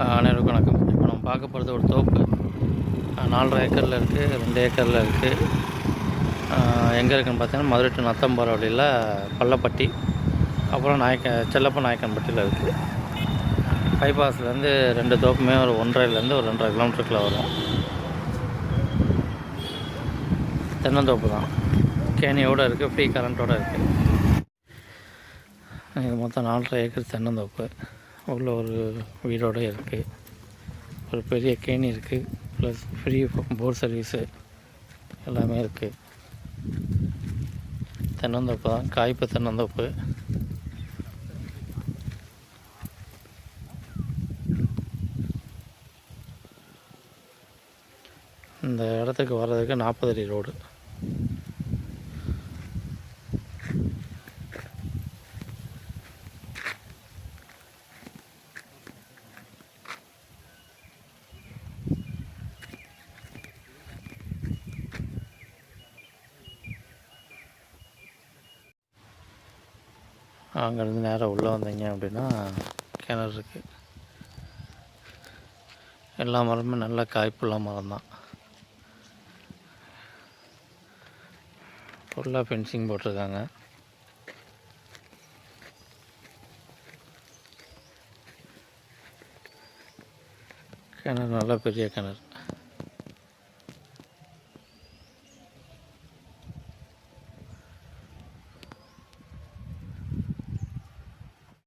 அனைவருக்கும் வணக்கம். இப்போ நம்ம பார்க்க போகிறது ஒரு தோப்பு 4.5 ஏக்கரில் இருக்குது, 2 ஏக்கரில் இருக்குது. எங்கே இருக்குதுன்னு பார்த்தீங்கன்னா மதுரை டு நத்தம் வழியில் பள்ளப்பட்டி, அப்புறம் செல்லப்ப நாயக்கன்பட்டியில் இருக்குது. பைபாஸ்லேருந்து 2 தோப்புமே ஒரு 1.5 ஒரு 2.5 கிலோமீட்டருக்குள்ளே வரும். தென்னந்தோப்பு தான், கேணியோடு இருக்குது, ஃப்ரீ கரண்ட்டோடு இருக்குது. இது மொத்தம் 4.5 ஏக்கர் தென்னந்தோப்பு. உள்ள ஒரு வீடோடு இருக்குது, ஒரு பெரிய கேணி இருக்குது, ப்ளஸ் ஃப்ரீ போர் சர்வீஸு எல்லாமே இருக்குது. தென்னந்தோப்பு தான், காய்ப்பு தென்னந்தோப்பு. இந்த இடத்துக்கு வர்றதுக்கு 40 அடி ரோடு. அங்கேருந்து நேராக உள்ளே வந்தீங்க அப்படின்னா கிணறு இருக்குது. எல்லா மரமுமே நல்ல காய்ப்புள்ள மரம் தான். ஃபுல்லாக ஃபென்சிங் போட்டிருக்காங்க. கிணறு நல்ல பெரிய கிணறு.